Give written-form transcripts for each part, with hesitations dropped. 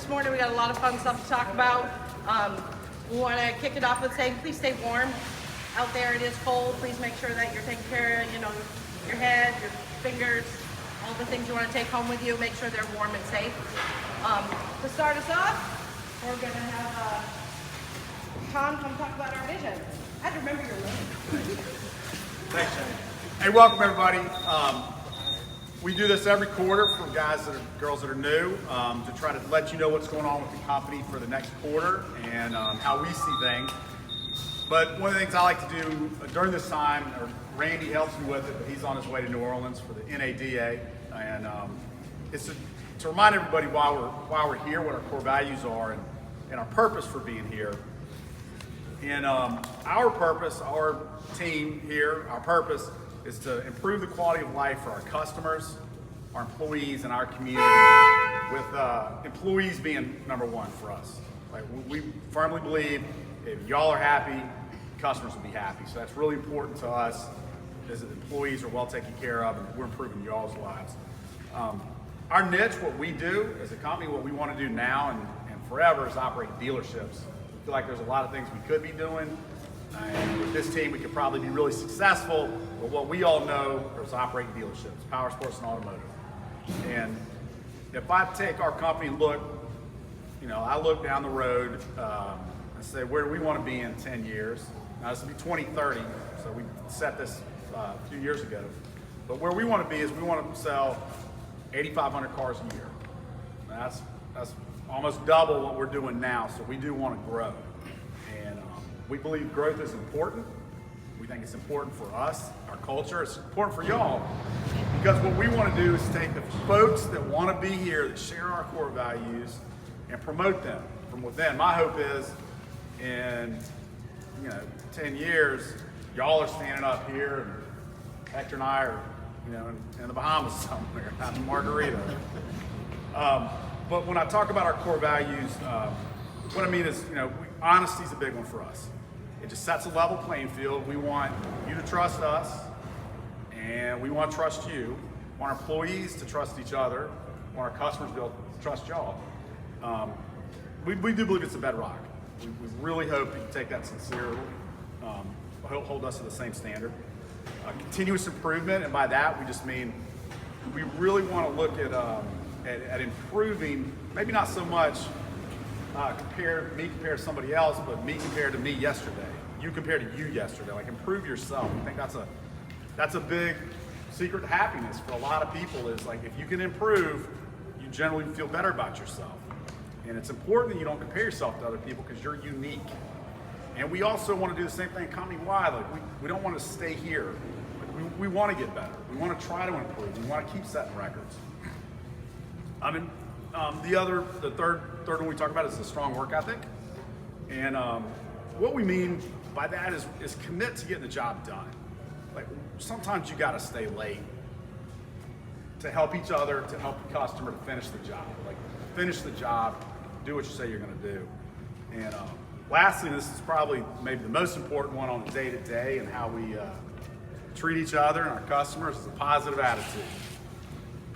this morning. We got a lot of fun stuff to talk about. We want to kick it off with saying, please stay warm. Out there it is cold. Please make sure that you're taking care of, your head, your fingers, all the things you want to take home with you. Make sure they're warm and safe. To start us off, we're going to have Tom come talk about our vision. I had to remember your name. Thanks, Jenny. Hey, welcome everybody. We do this every quarter for girls that are new, to try to let you know what's going on with the company for the next quarter and how we see things. But one of the things I like to do during this time, or Randy helps me with it, but he's on his way to New Orleans for the NADA, and it's to remind everybody why we're here, what our core values are, and our purpose for being here. And our purpose, our team here, our purpose is to improve the quality of life for our customers, our employees, and our community, with employees being number one for us. Like, we firmly believe if y'all are happy, customers will be happy. So that's really important to us, is that employees are well taken care of and we're improving y'all's lives. Our niche, what we do as a company, what we want to do now and forever, is operate dealerships. We feel like there's a lot of things we could be doing. And with this team, we could probably be really successful, but what we all know is operating dealerships, power sports and automotive. And if I take our company and look, I look down the road and say, where do we want to be in 10 years? Now this will be 2030, so we set this a few years ago. But where we want to be is we want to sell 8,500 cars a year. That's almost double what we're doing now, so we do want to grow. We believe growth is important. We think it's important for us, our culture. It's important for y'all, because what we want to do is take the folks that want to be here, that share our core values, and promote them from within. My hope is in 10 years, y'all are standing up here, and Hector and I are in the Bahamas somewhere, having margarita. But when I talk about our core values, what I mean is, honesty is a big one for us. It just sets a level playing field. We want you to trust us, and we want to trust you. We want our employees to trust each other. We want our customers to be able to trust y'all. We do believe it's a bedrock. We really hope that you take that sincerely. Hold us to the same standard. Continuous improvement, and by that we just mean we really want to look at improving, maybe not so much compared to somebody else, but me compared to me yesterday. You compared to you yesterday. Like, improve yourself. I think that's a big secret to happiness for a lot of people, is like, if you can improve, you generally feel better about yourself. And it's important that you don't compare yourself to other people, because you're unique. And we also want to do the same thing company-wide. Like, we don't want to stay here. Like, we want to get better. We want to try to improve. We want to keep setting records. The third one we talk about is the strong work ethic. And what we mean by that is commit to getting the job done. Like, sometimes you got to stay late to help each other, to help the customer to finish the job. Like, finish the job, do what you say you're going to do. And lastly, this is probably maybe the most important one on the day-to-day and how we treat each other and our customers, is a positive attitude.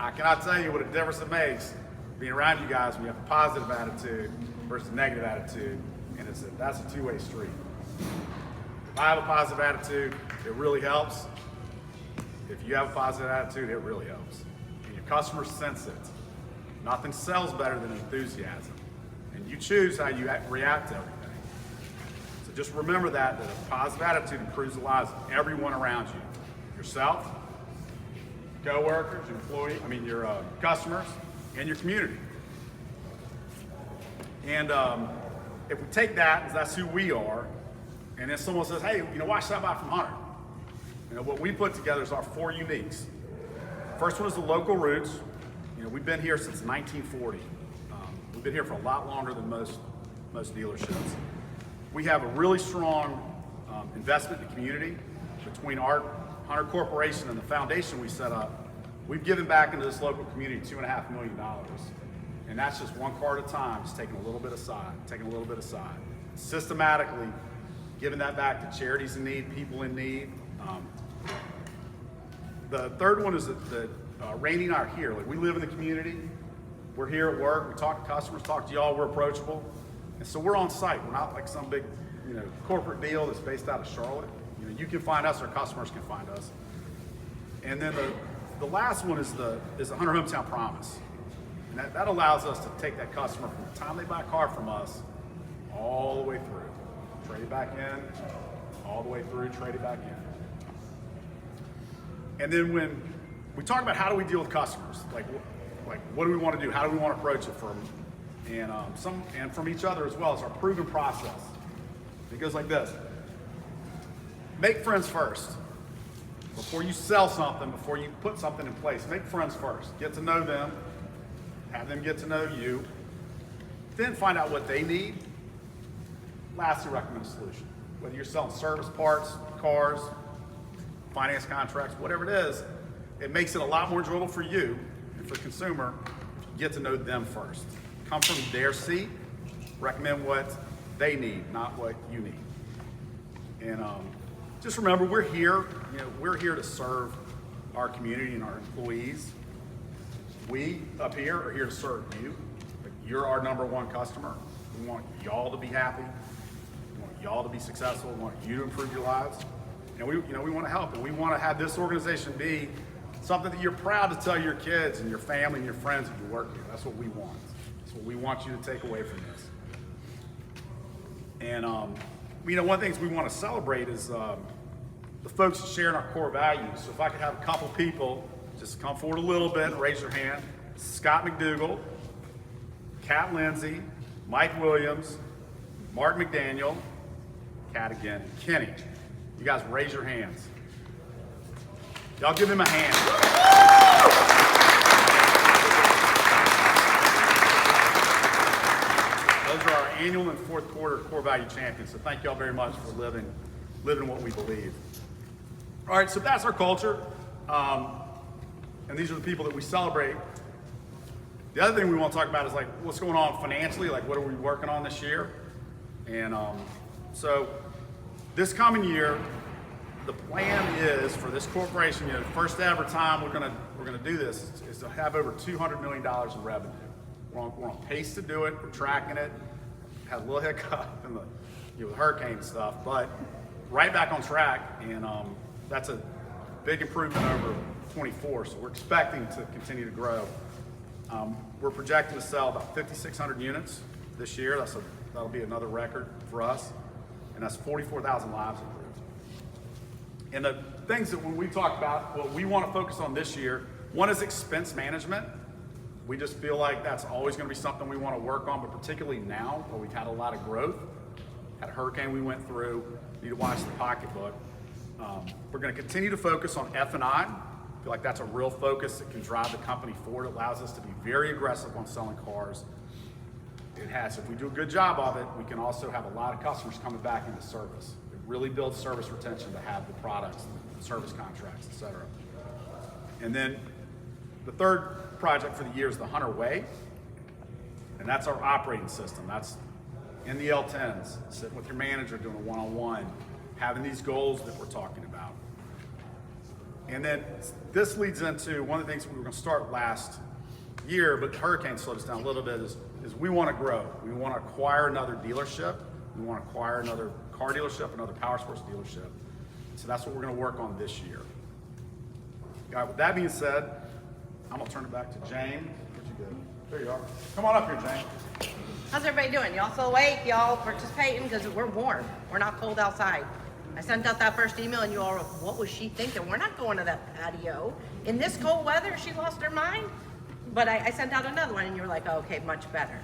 I cannot tell you what a difference it makes being around you guys when you have a positive attitude versus a negative attitude, and that's a two-way street. If I have a positive attitude, it really helps. If you have a positive attitude, it really helps. And your customers sense it. Nothing sells better than enthusiasm. And you choose how you react to everything. So just remember that a positive attitude improves the lives of everyone around you. Yourself, co-workers, your customers, and your community. And if we take that, that's who we are, and then someone says, hey, why should I buy from Hunter? What we put together is our 4 uniques. First one is the local roots. We've been here since 1940. We've been here for a lot longer than most dealerships. We have a really strong investment in the community. Between our Hunter Corporation and the foundation we set up, we've given back into this local community $2.5 million. And that's just one car at a time, just taking a little bit aside. Systematically giving that back to charities in need, people in need. The third one is that Randy and I are here. Like, we live in the community. we're here at work, we talk to customers, talk to y'all, we're approachable. And so we're on site. We're not like some big, corporate deal that's based out of Charlotte. You can find us, our customers can find us. And then the last one is the Hunter Hometown Promise. And that allows us to take that customer from the time they buy a car from us all the way through. Trade it back in, all the way through, trade it back in. And then when we talk about how do we deal with customers, like what do we want to do? How do we want to approach it from and from each other as well as our proven process. It goes like this. Make friends first. Before you sell something, before you put something in place, make friends first. Get to know them, have them get to know you, then find out what they need. Lastly, recommend a solution. Whether you're selling service parts, cars, finance contracts, whatever it is, it makes it a lot more enjoyable for you and for the consumer if you get to know them first. Come from their seat, recommend what they need, not what you need. And just remember, we're here. We're here to serve our community and our employees. We up here are here to serve you. You're our number one customer. We want y'all to be happy. We want y'all to be successful. We want you to improve your lives. And we want to help. And we want to have this organization be something that you're proud to tell your kids and your family and your friends that you work here. That's what we want. That's what we want you to take away from this. And one of the things we want to celebrate is the folks that share in our core values. So if I could have a couple people just come forward a little bit, raise your hand. Scott McDougall, Kat Lindsay, Mike Williams, Mark McDaniel, Kat again, Kenny. You guys raise your hands. Y'all give him a hand. Those are our annual and fourth quarter core value champions. So thank y'all very much for living what we believe. All right, so that's our culture. And these are the people that we celebrate. The other thing we want to talk about is what's going on financially, what are we working on this year? And so this coming year, the plan is for this corporation, first ever time we're gonna do this is to have over $200 million in revenue. We're on pace to do it. We're tracking it. Had a little hiccup in the hurricane and stuff, but right back on track, and that's a big improvement over 24. So we're expecting to continue to grow. We're projecting to sell about 5,600 units this year. That'll be another record for us, and that's 44,000 lives improved. And the things that when we talk about what we want to focus on this year, one is expense management. We just feel like that's always going to be something we want to work on, but particularly now where we've had a lot of growth, had a hurricane we went through, need to watch the pocketbook. We're going to continue to focus on F&I. I feel like that's a real focus that can drive the company forward. It allows us to be very aggressive on selling cars. If we do a good job of it, we can also have a lot of customers coming back into service. It really builds service retention to have the products, the service contracts, et cetera. And then the third project for the year is the Hunter Way, and that's our operating system. That's in the L10s, sitting with your manager doing a one-on-one, having these goals that we're talking about. And then this leads into one of the things we were going to start last year, but the hurricane slowed us down a little bit, is we want to grow. We want to acquire another dealership. We want to acquire another car dealership, another power sports dealership. So that's what we're going to work on this year. All right, with that being said, I'm going to turn it back to Jane. Where'd you go? There you are. Come on up here, Jane. How's everybody doing? Y'all still awake? Y'all participating? Because we're warm. We're not cold outside. I sent out that first email and you all were, what was she thinking? We're not going to that patio. In this cold weather, she lost her mind. But I sent out another one and you were like, oh, okay, much better.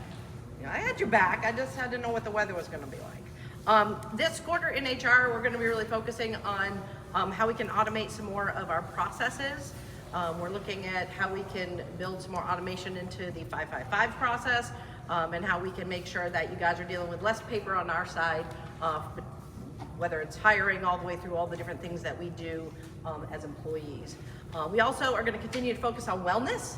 I had your back. I just had to know what the weather was going to be like. This quarter in HR, we're going to be really focusing on how we can automate some more of our processes. We're looking at how we can build some more automation into the 555 process and how we can make sure that you guys are dealing with less paper on our side, whether it's hiring all the way through all the different things that we do as employees. We also are going to continue to focus on wellness.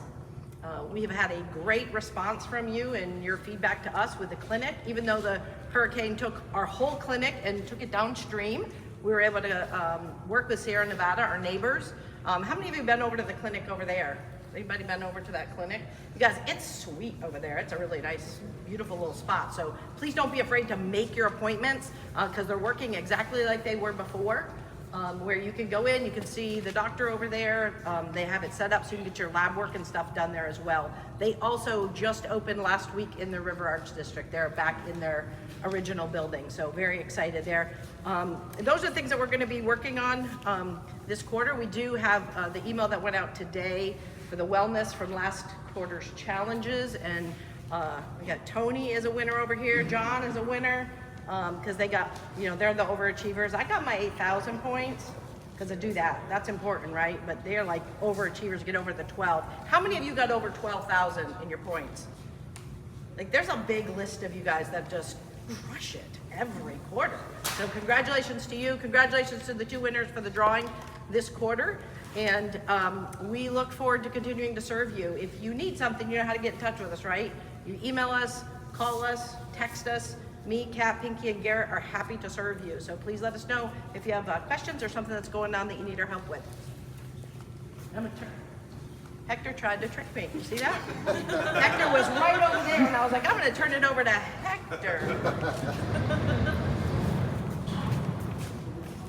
We have had a great response from you and your feedback to us with the clinic. Even though the hurricane took our whole clinic and took it downstream, we were able to work with Sierra Nevada, our neighbors. How many of you have been over to the clinic over there? Anybody been over to that clinic? You guys, it's sweet over there. It's a really nice, beautiful little spot. So please don't be afraid to make your appointments because they're working exactly like they were before. Where you can go in, you can see the doctor over there. They have it set up so you can get your lab work and stuff done there as well. They also just opened last week in the River Arch District. They're back in their original building, so very excited there. And those are the things that we're going to be working on this quarter. We do have the email that went out today for the wellness from last quarter's challenges, and we got Tony as a winner over here, John is a winner. Because they got, they're the overachievers. I got my 8,000 points because I do that. That's important, right? But they're like overachievers, get over the 12. How many of you got over 12,000 in your points? Like there's a big list of you guys that just crush it every quarter. So congratulations to you. Congratulations to the 2 winners for the drawing this quarter. And we look forward to continuing to serve you. If you need something, you know how to get in touch with us, right? You email us, call us, text us. Me, Kat, Pinky, and Garrett are happy to serve you. So please let us know if you have questions or something that's going on that you need our help with. Hector tried to trick me. You see that? Hector was right over there, and I was like, I'm going to turn it over to Hector.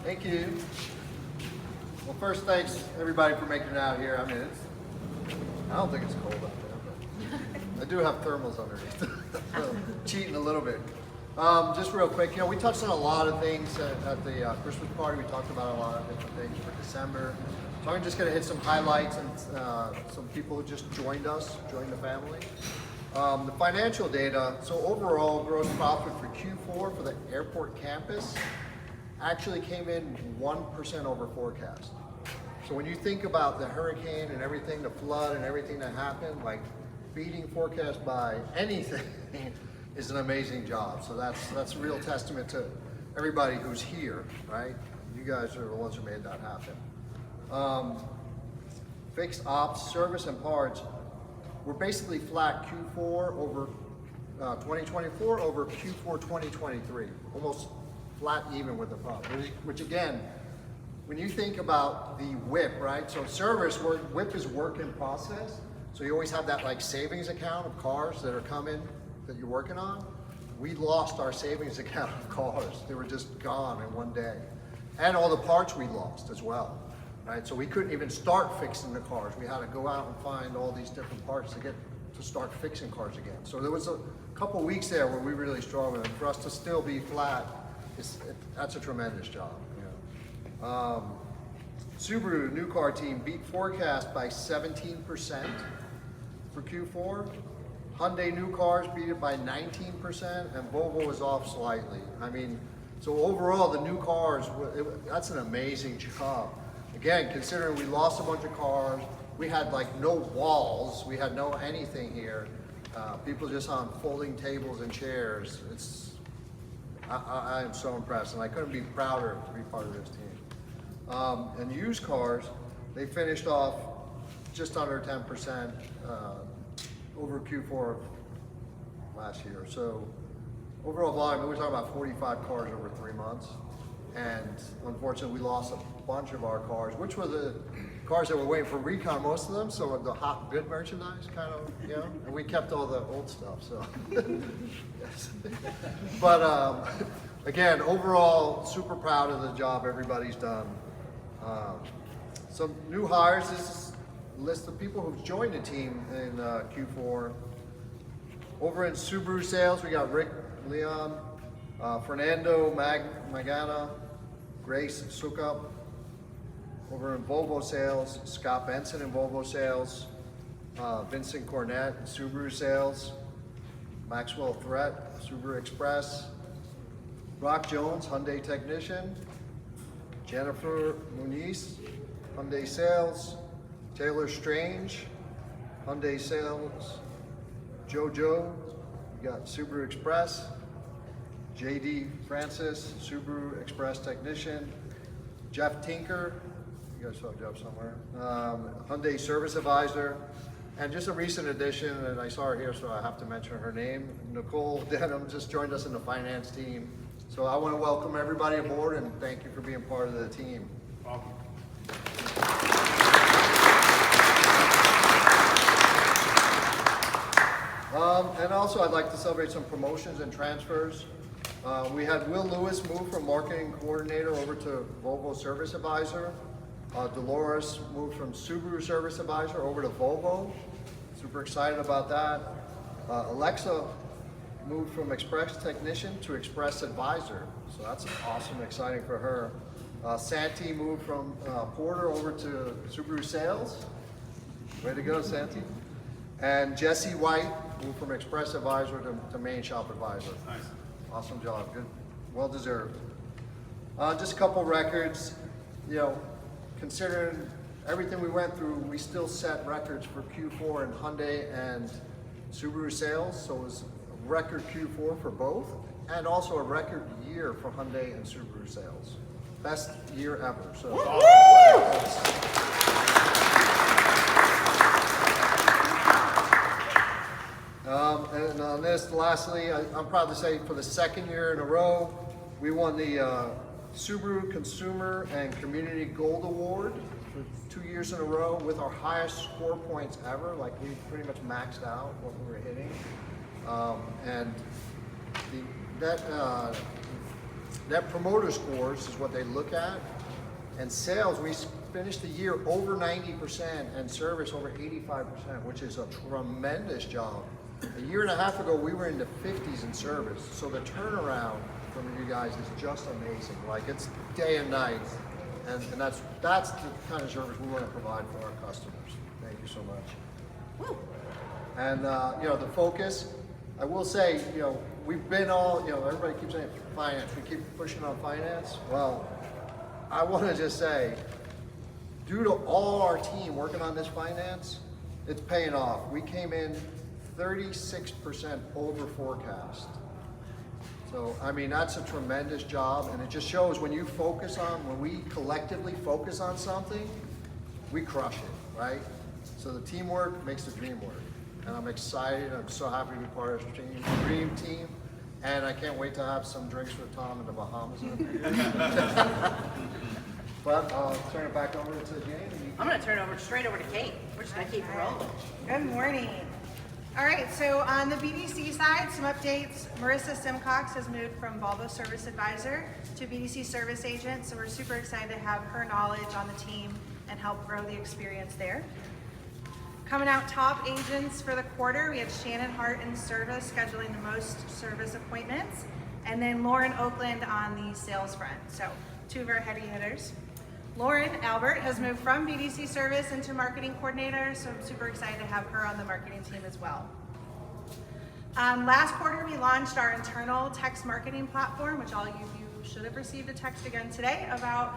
Thank you. Well, first, thanks everybody for making it out here. I mean, I don't think it's cold out there, but I do have thermals underneath. So, cheating a little bit. Just real quick, we touched on a lot of things at the Christmas party. We talked about a lot of different things for December. So I'm just going to hit some highlights and some people who just joined us, joined the family. The financial data, so overall gross profit for Q4 for the airport campus actually came in 1% over forecast. So when you think about the hurricane and everything, the flood and everything that happened, like beating forecast by anything is an amazing job. So that's a real testament to everybody who's here, right? You guys are the ones who made that happen. Fixed ops, service and parts, we're basically flat Q4 over 2024 over Q4 2023, almost flat even with the profit, which again, when you think about the WIP, right? So service, WIP is work in process. So you always have that like savings account of cars that are coming that you're working on. We lost our savings account of cars. They were just gone in one day. And all the parts we lost as well, right? So we couldn't even start fixing the cars. We had to go out and find all these different parts to start fixing cars again. So there was a couple weeks there where we really struggled, and for us to still be flat, that's a tremendous job. Subaru new car team beat forecast by 17% for Q4. Hyundai new cars beat it by 19%, and Volvo was off slightly. I mean, so overall the new cars, that's an amazing job. Again, considering we lost a bunch of cars, we had like no walls, we had no anything here. People just on folding tables and chairs. I am so impressed, and I couldn't be prouder to be part of this team. And used cars, they finished off just under 10% over Q4 last year. So overall volume, we're talking about 45 cars over 3 months. And unfortunately, we lost a bunch of our cars, which were the cars that were waiting for recon, most of them. So the hot, good merchandise, kind of, and we kept all the old stuff. So, yes. But again, overall, super proud of the job everybody's done. Some new hires. This is a list of people who've joined the team in Q4. Over in Subaru sales, we got Rick Leon, Fernando Magana, Grace Sukup. Over in Volvo sales, Scott Benson in Volvo sales, Vincent Cornett in Subaru sales, Maxwell Threat, Subaru Express, Brock Jones, Hyundai technician, Jennifer Muniz, Hyundai sales, Taylor Strange, Hyundai sales, Jojo, you got Subaru Express, JD Francis, Subaru Express technician, Jeff Tinker, you guys saw Jeff somewhere, Hyundai service advisor, and just a recent addition, and I saw her here, so I have to mention her name, Nicole Denham just joined us in the finance team. So I want to welcome everybody aboard and thank you for being part of the team. Welcome. And also, I'd like to celebrate some promotions and transfers. We had Will Lewis move from marketing coordinator over to Volvo service advisor. Dolores moved from Subaru service advisor over to Volvo. Super excited about that. Alexa moved from express technician to express advisor. So that's awesome, exciting for her. Santi moved from porter over to Subaru sales. Way to go, Santi. And Jesse White moved from express advisor to main shop advisor. Nice. Awesome job, good, well deserved. Just a couple records, you know, considering everything we went through, we still set records for Q4 in Hyundai and Subaru sales, so it was a record Q4 for both, and also a record year for Hyundai and Subaru sales. Best year ever, so. And on this, lastly, I'm proud to say for the second year in a row, we won the Subaru Consumer and Community Gold Award for 2 years in a row with our highest score points ever. Like we pretty much maxed out what we were hitting. And that promoter scores is what they look at. And sales, we finished the year over 90% and service over 85%, which is a tremendous job. A year and a half ago, we were in the 50s in service. So the turnaround from you guys is just amazing. Like it's day and night. And that's the kind of service we want to provide for our customers. Thank you so much. Woo. And you know, the focus, I will say, you know, we've been all, you know, everybody keeps saying finance. We keep pushing on finance. Well, I want to just say, due to all our team working on this finance, it's paying off. We came in 36% over forecast. So, I mean, that's a tremendous job, and it just shows when you focus on, when we collectively focus on something, we crush it, right? So the teamwork makes the dream work. And I'm excited, I'm so happy to be part of this dream team, and I can't wait to have some drinks with Tom in the Bahamas. But I'll turn it back over to Jane. I'm gonna turn it straight over to Kate. We're just gonna keep it rolling. Good morning. All right, so on the BDC side, some updates. Marissa Simcox has moved from Volvo Service Advisor to BDC Service Agent, so we're super excited to have her knowledge on the team and help grow the experience there. Coming out top agents for the quarter, we had Shannon Hart in service, scheduling the most service appointments, and then Lauren Oakland on the sales front, so two of our heavy hitters. Lauren Albert has moved from BDC Service into Marketing Coordinator, so I'm super excited to have her on the marketing team as well. Last quarter, we launched our internal text marketing platform, which all of you should have received a text again today about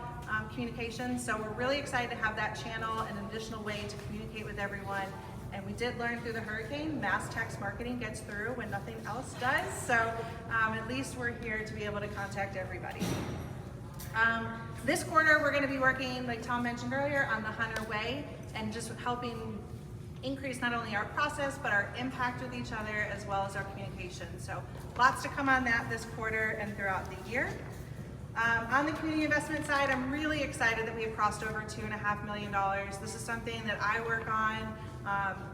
communication. So we're really excited to have that channel, an additional way to communicate with everyone. And we did learn through the hurricane, mass text marketing gets through when nothing else does. So at least we're here to be able to contact everybody. This quarter, we're going to be working, like Tom mentioned earlier, on the Hunter Way and just helping increase not only our process, but our impact with each other as well as our communication. So lots to come on that this quarter and throughout the year. On the community investment side, I'm really excited that we have crossed over $2.5 million. This is something that I work on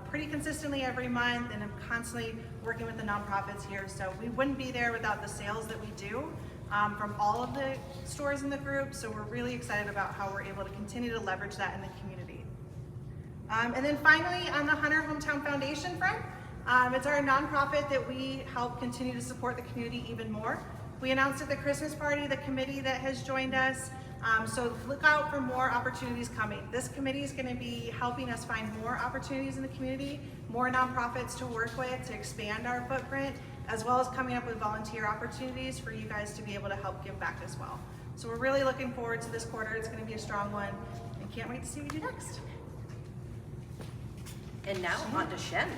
pretty consistently every month, and I'm constantly working with the nonprofits here. So we wouldn't be there without the sales that we do from all of the stores in the group. So we're really excited about how we're able to continue to leverage that in the community. And then finally, on the Hunter Hometown Foundation front, it's our nonprofit that we help continue to support the community even more. We announced at the Christmas party the committee that has joined us. So look out for more opportunities coming. This committee is going to be helping us find more opportunities in the community, more nonprofits to work with to expand our footprint, as well as coming up with volunteer opportunities for you guys to be able to help give back as well. So we're really looking forward to this quarter. It's going to be a strong one, and can't wait to see what we do next. And now on to Shen.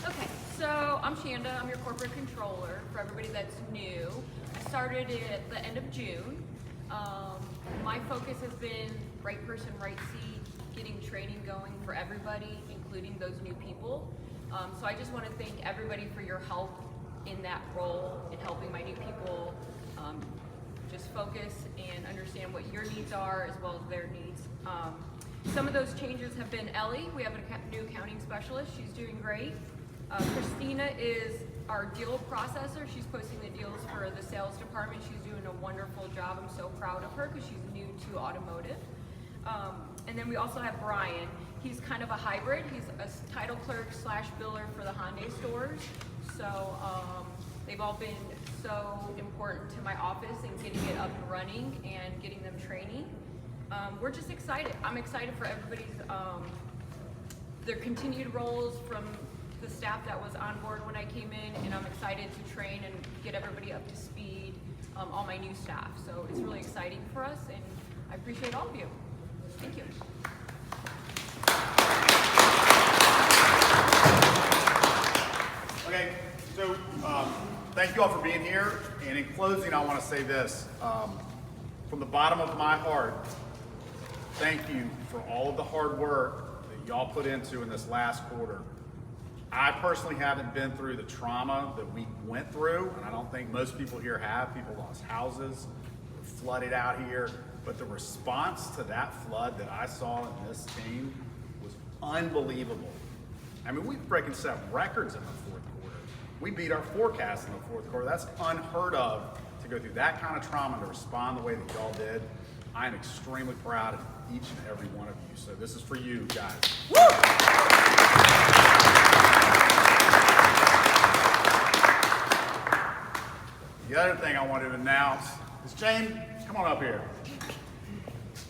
Okay, so I'm Shanda. I'm your corporate controller. For everybody that's new, I started at the end of June. My focus has been right person, right seat, getting training going for everybody, including those new people. So I just want to thank everybody for your help in that role, in helping my new people just focus and understand what your needs are as well as their needs. Some of those changes have been Ellie. We have a new accounting specialist. She's doing great. Christina is our deal processor. She's posting the deals for the sales department. She's doing a wonderful job. I'm so proud of her because she's new to automotive. And then we also have Brian. He's kind of a hybrid. He's a title clerk / biller for the Hyundai stores. So they've all been so important to my office and getting it up and running and getting them training. We're just excited. I'm excited for everybody's their continued roles from the staff that was on board when I came in, and I'm excited to train and get everybody up to speed, all my new staff. So it's really exciting for us, and I appreciate all of you. Thank you. Okay, so thank you all for being here. And in closing, I want to say this. From the bottom of my heart, thank you for all of the hard work that y'all put into in this last quarter. I personally haven't been through the trauma that we went through, and I don't think most people here have. People lost houses, were flooded out here, but the response to that flood that I saw in this team was unbelievable. I mean, we've breaking set records in the fourth quarter. We beat our forecast in the fourth quarter. That's unheard of to go through that kind of trauma and to respond the way that y'all did. I am extremely proud of each and every one of you. So this is for you guys. Woo! The other thing I wanted to announce is Jane, come on up here.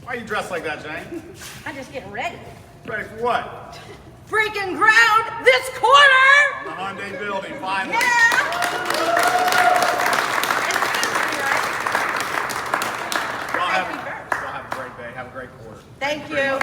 Why are you dressed like that, Jane? I'm just getting ready. Ready for what? Breaking ground this quarter! On the Hyundai building, finally. Y'all have a great day. Have a great quarter. Thank you.